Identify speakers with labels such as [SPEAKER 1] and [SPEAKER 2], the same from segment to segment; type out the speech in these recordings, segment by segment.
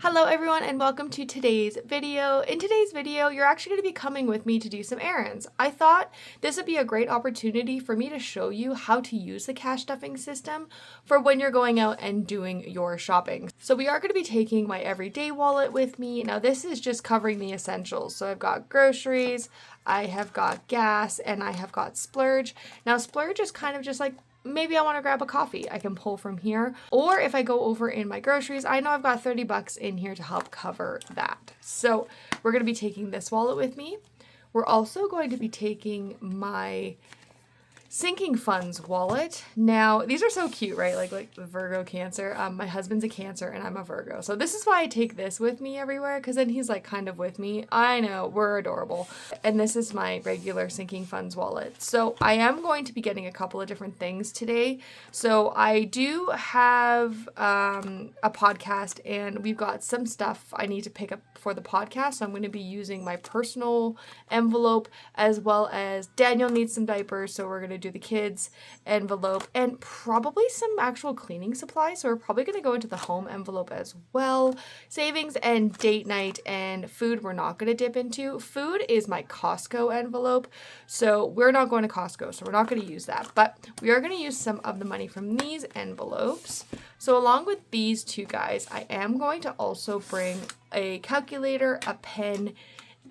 [SPEAKER 1] Hello everyone and welcome to today's video. In today's video, you're actually going to be coming with me to do some errands. I thought this would be a great opportunity for me to show you how to use the cash stuffing system for when you're going out and doing your shopping. So we are going to be taking my everyday wallet with me. Now this is just covering the essentials. So I've got groceries, I have got gas, and I have got Splurge. Now Splurge is kind of just like, maybe I want to grab a coffee, I can pull from here. Or if I go over in my groceries, I know I've got 30 bucks in here to help cover that. So we're going to be taking this wallet with me. We're also going to be taking my sinking funds wallet. Now, these are so cute, right? Like the Virgo Cancer. My husband's a Cancer and I'm a Virgo. So this is why I take this with me everywhere, because then he's like kind of with me. I know, we're adorable. And this is my regular sinking funds wallet. So I am going to be getting a couple of different things today. So I do have a podcast and we've got some stuff I need to pick up for the podcast. So I'm going to be using my personal envelope, as well as Daniel needs some diapers. So we're going to do the kids envelope and probably some actual cleaning supplies. So we're probably going to go into the home envelope as well. Savings and date night and food we're not going to dip into. Food is my Costco envelope. So we're not going to Costco, so we're not going to use that. But we are going to use some of the money from these envelopes. So along with these two guys, I am going to also bring a calculator, a pen,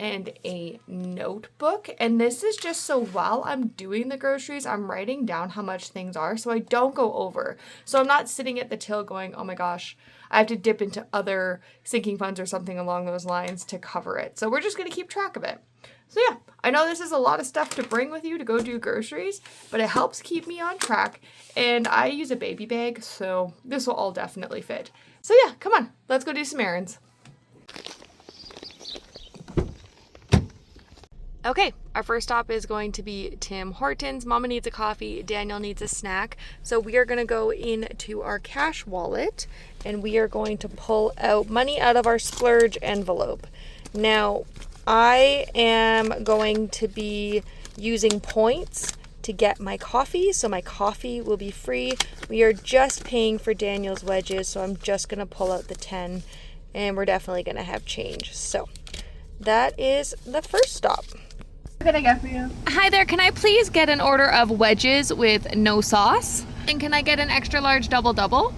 [SPEAKER 1] and a notebook. And this is just so while I'm doing the groceries, I'm writing down how much things are so I don't go over. So I'm not sitting at the till going, oh my gosh, I have to dip into other sinking funds or something along those lines to cover it. So we're just going to keep track of it. So yeah, I know this is a lot of stuff to bring with you to go do groceries, but it helps keep me on track. And I use a baby bag, so this will all definitely fit. So yeah, come on, let's go do some errands. Okay, our first stop is going to be Tim Hortons. Mama needs a coffee, Daniel needs a snack. So we are going to go into our cash wallet and we are going to pull out money out of our Splurge envelope. Now, I am going to be using points to get my coffee, so my coffee will be free. We are just paying for Daniel's wedges, so I'm just going to pull out the 10 and we're definitely going to have change. So that is the first stop.
[SPEAKER 2] What can I get for you?
[SPEAKER 1] Hi there, can I please get an order of wedges with no sauce? And can I get an extra large double-double?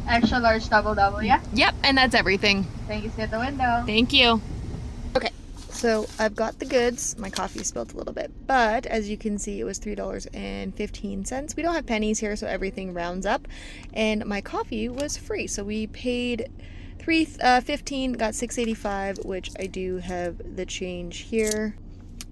[SPEAKER 2] Extra large double, yeah?
[SPEAKER 1] Yep, and that's everything.
[SPEAKER 2] Thank you, see you at the window.
[SPEAKER 1] Thank you. Okay, so I've got the goods. My coffee spilled a little bit, but as you can see, it was $3.15. We don't have pennies here, so everything rounds up. And my coffee was free, so we paid $3.15, got $6.85, which I do have the change here.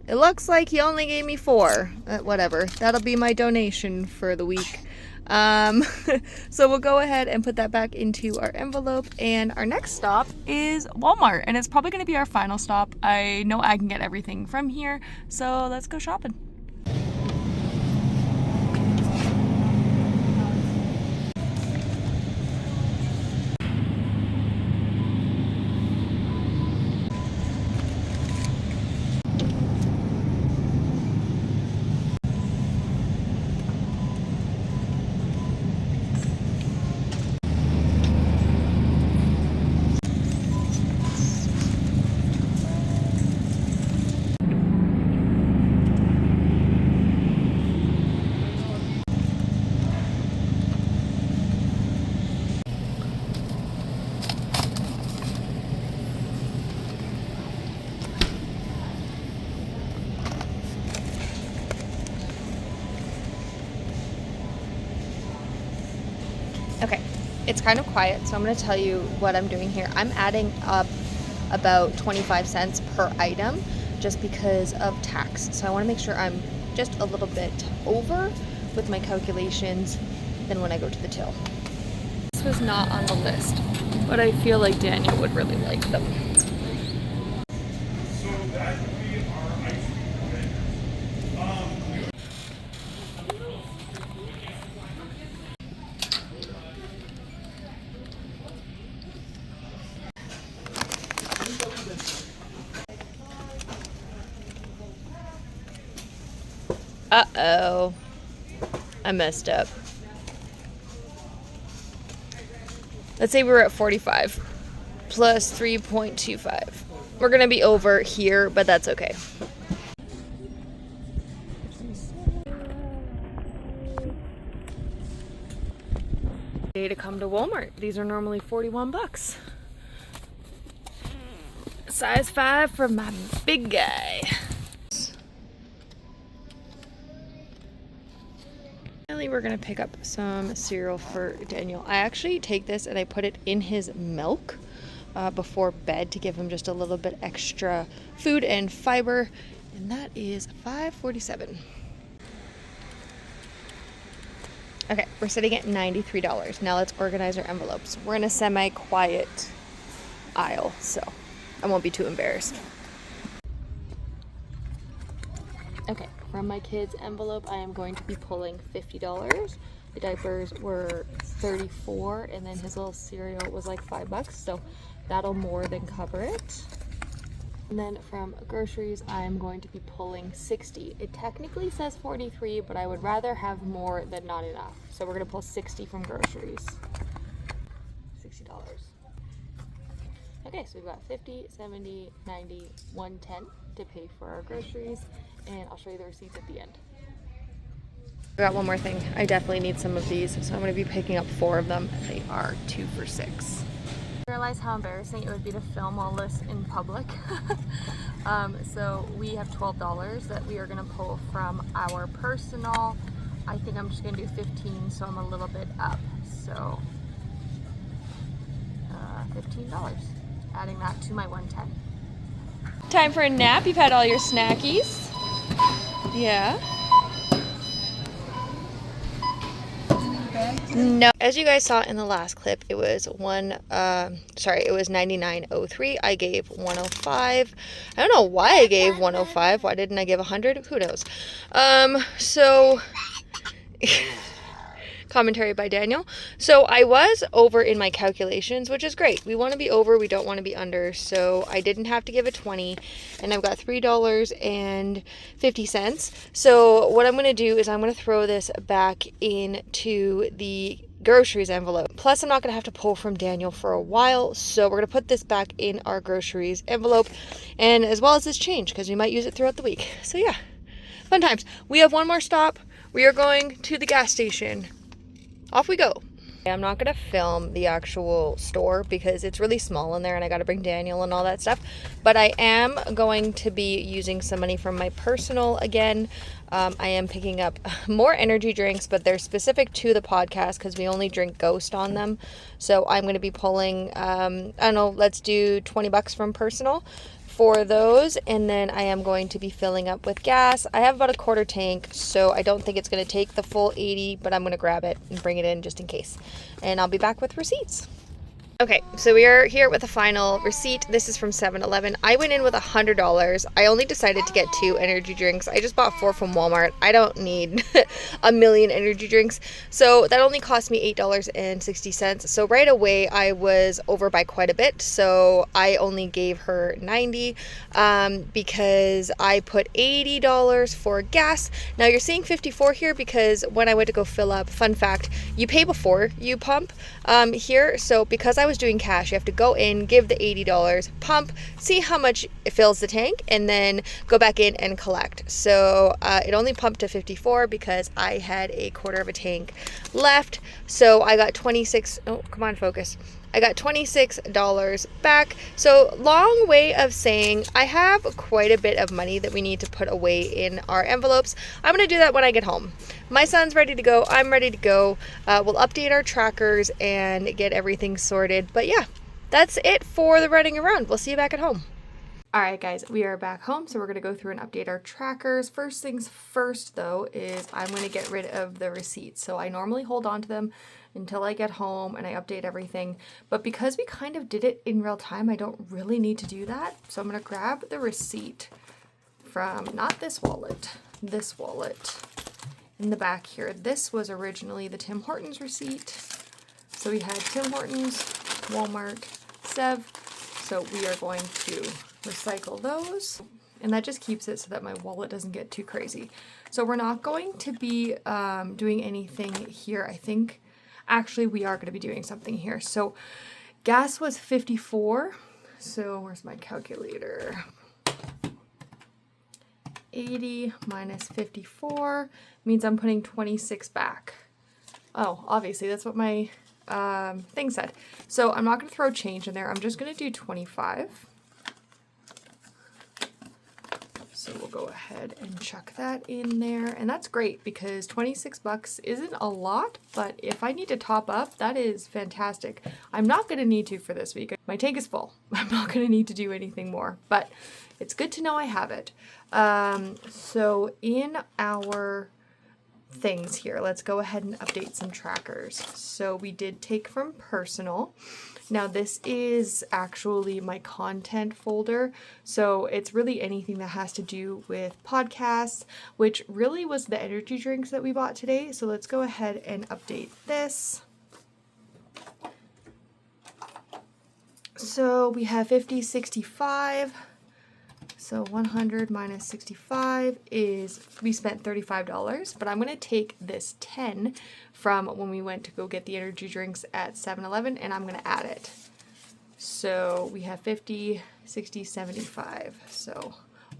[SPEAKER 1] It looks like he only gave me $4. Whatever. That'll be my donation for the week. So we'll go ahead and put that back into our envelope. And our next stop is Walmart. And it's probably going to be our final stop. I know I can get everything from here. So let's go shopping. Okay, it's kind of quiet, so I'm going to tell you what I'm doing here. I'm adding up about 25 cents per item just because of tax. So I want to make sure I'm just a little bit over with my calculations than when I go to the till. This was not on the list, but I feel like Daniel would really like them. Uh-oh. I messed up. Let's say we were at 45. plus 3.25. We're gonna be over here, but that's okay. To come to Walmart. These are normally 41 bucks. Size 5 for my big guy. Finally, we're gonna pick up some cereal for Daniel. I actually take this and I put it in his milk before bed to give him just a little bit extra food and fiber, and that is $5.47. Okay, we're sitting at $93. Now let's organize our envelopes. We're in a semi-quiet aisle, so I won't be too embarrassed. Okay, from my kid's envelope, I am going to be pulling $50. The diapers were $34, and then his little cereal was like $5, so that'll more than cover it. And then from groceries, I'm going to be pulling $60. It technically says $43, but I would rather have more than not enough. So we're gonna pull $60 from groceries. $60. Okay, so we've got 50, 70, 90, 110 to pay for our groceries, and I'll show you the receipts at the end. I got one more thing. I definitely need some of these, so I'm gonna be picking up 4 of them. They are 2 for $6. I realize how embarrassing it would be to film all this in public. So we have $12 that we are gonna pull from our personal. I think I'm just gonna do 15, so I'm a little bit up. So $15, adding that to my 110. Time for a nap. You've had all your snackies. Yeah. No. As you guys saw in the last clip, it was it was $99.03. I gave $105. I don't know why I gave $105. Why didn't I give $100? Who knows? So commentary by Daniel. So I was over in my calculations, which is great. We want to be over, we don't want to be under. So I didn't have to give a 20, and I've got $3.50. So what I'm going to do is I'm going to throw this back into the groceries envelope. Plus, I'm not going to have to pull from Daniel for a while, so we're going to put this back in our groceries envelope, and as well as this change, because we might use it throughout the week. So yeah, fun times. We have one more stop. We are going to the gas station. Off we go. I'm not going to film the actual store because it's really small in there and I got to bring Daniel and all that stuff. But I am going to be using some money from my personal again. I am picking up more energy drinks, but they're specific to the podcast because we only drink Ghost on them. So I'm going to be pulling, I don't know, let's do $20 from personal for those, and then I am going to be filling up with gas. I have about a quarter tank, so I don't think it's going to take the full 80, but I'm going to grab it and bring it in just in case. And I'll be back with receipts. Okay, so we are here with a final receipt. This is from 7-Eleven. I went in with $100. I only decided to get 2 energy drinks. I just bought 4 from Walmart. I don't need a million energy drinks. So that only cost me $8.60. So right away I was over by quite a bit. So I only gave her $90 because I put $80 for gas. Now you're seeing $54 here because when I went to go fill up, fun fact, you pay before you pump here. So because I was doing cash, you have to go in, give the $80, pump, see how much it fills the tank, and then go back in and collect. So it only pumped to 54 because I had a quarter of a tank left. So I got 26. Oh, come on, focus. I got $26 back. So long way of saying I have quite a bit of money that we need to put away in our envelopes. I'm going to do that when I get home. My son's ready to go. I'm ready to go. We'll update our trackers and get everything sorted. But yeah, that's it for the running around. We'll see you back at home. All right, guys, we are back home, so we're going to go through and update our trackers. First things first, though, is I'm going to get rid of the receipts. So I normally hold on to them until I get home and I update everything. But because we kind of did it in real time, I don't really need to do that. So I'm going to grab the receipt from, not this wallet, in the back here. This was originally the Tim Hortons receipt. So we had Tim Hortons, Walmart, Sev. So we are going to recycle those, and that just keeps it so that my wallet doesn't get too crazy. So we're not going to be doing anything here. I think actually we are going to be doing something here. So gas was 54. So where's my calculator? 80 minus 54 means I'm putting 26 back. Oh, obviously that's what my thing said. So I'm not going to throw change in there. I'm just going to do 25. So we'll go ahead and chuck that in there. And that's great because 26 bucks isn't a lot, but if I need to top up, that is fantastic. I'm not going to need to for this week. My tank is full. I'm not going to need to do anything more, but it's good to know I have it. So in our things here, let's go ahead and update some trackers. So we did take from personal. Now this is actually my content folder, so it's really anything that has to do with podcasts, which really was the energy drinks that we bought today. So let's go ahead and update this. So we have 50, 65. So 100 minus 65 is, we spent $35, but I'm going to take this 10 from when we went to go get the energy drinks at 7-Eleven and I'm going to add it. So we have 50, 60, 75. So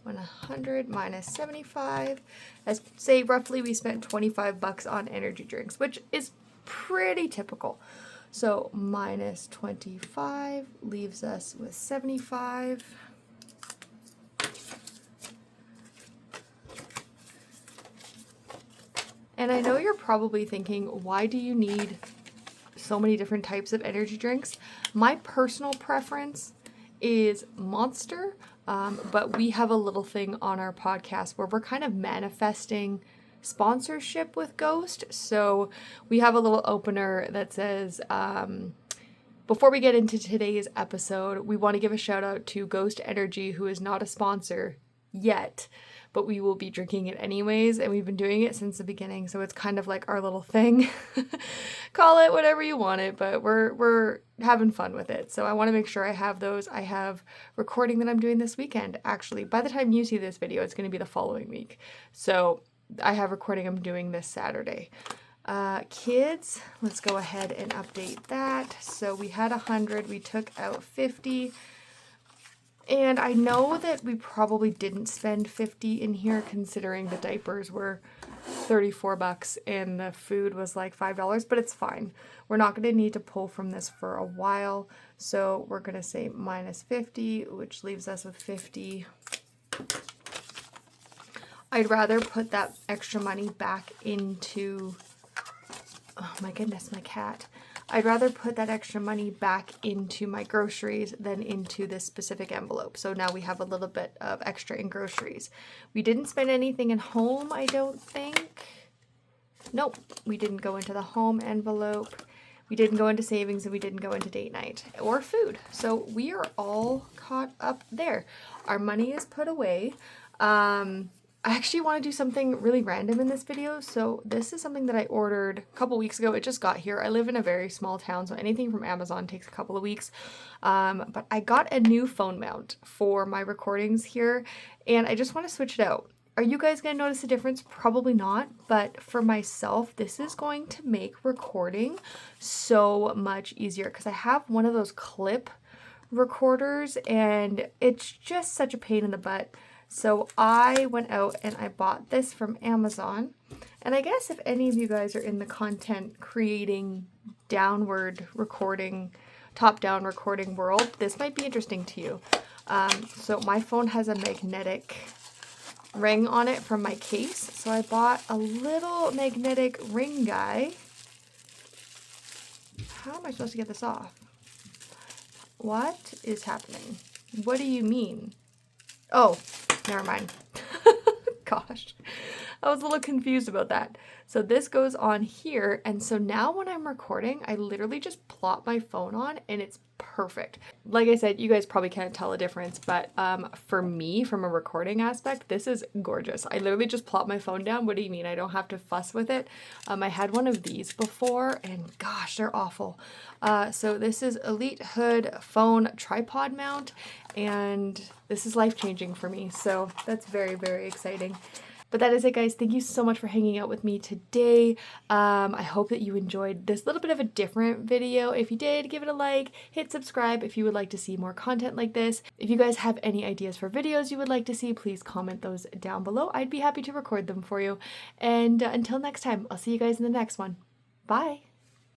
[SPEAKER 1] 100 minus 75, as say roughly we spent 25 bucks on energy drinks, which is pretty typical. So minus 25 leaves us with 75. And I know you're probably thinking, why do you need so many different types of energy drinks? My personal preference is Monster, but we have a little thing on our podcast where we're kind of manifesting sponsorship with Ghost. So we have a little opener that says, before we get into today's episode, we want to give a shout out to Ghost Energy, who is not a sponsor yet, but we will be drinking it anyways, and we've been doing it since the beginning, so it's kind of like our little thing. Call it whatever you want it, but we're having fun with it. So I want to make sure I have those. I have recording that I'm doing this weekend. Actually, by the time you see this video, it's going to be the following week. So I have recording I'm doing this Saturday. Kids, let's go ahead and update that. So we had 100, we took out 50. And I know that we probably didn't spend 50 in here considering the diapers were 34 bucks and the food was like $5, but it's fine. We're not going to need to pull from this for a while. So we're going to say minus 50, which leaves us with 50. I'd rather put that extra money back into, oh my goodness, my cat. I'd rather put that extra money back into my groceries than into this specific envelope. So now we have a little bit of extra in groceries. We didn't spend anything in home, I don't think. Nope, we didn't go into the home envelope. We didn't go into savings, and we didn't go into date night or food. So we are all caught up there. Our money is put away. I actually want to do something really random in this video. So this is something that I ordered a couple weeks ago. It just got here. I live in a very small town, so anything from Amazon takes a couple of weeks. But I got a new phone mount for my recordings here, and I just want to switch it out. Are you guys going to notice a difference? Probably not, but for myself, this is going to make recording so much easier because I have one of those clip recorders, and it's just such a pain in the butt. So I went out and I bought this from Amazon. And I guess if any of you guys are in the content creating downward recording, top-down recording world, this might be interesting to you. So my phone has a magnetic ring on it from my case. So I bought a little magnetic ring guy. How am I supposed to get this off? What is happening? What do you mean? Oh, never mind. Gosh, I was a little confused about that. So this goes on here, and so now when I'm recording, I literally just plop my phone on and it's perfect. Like I said, you guys probably can't tell a difference, but for me, from a recording aspect, this is gorgeous. I literally just plop my phone down. What do you mean? I don't have to fuss with it. I had one of these before, and gosh, they're awful. So this is Elite Hood phone tripod mount, and this is life-changing for me, so that's very, very exciting. But that is it, guys. Thank you so much for hanging out with me today. I hope that you enjoyed this little bit of a different video. If you did, give it a like, hit subscribe if you would like to see more content like this. If you guys have any ideas for videos you would like to see, please comment those down below. I'd be happy to record them for you. And until next time, I'll see you guys in the next one. Bye!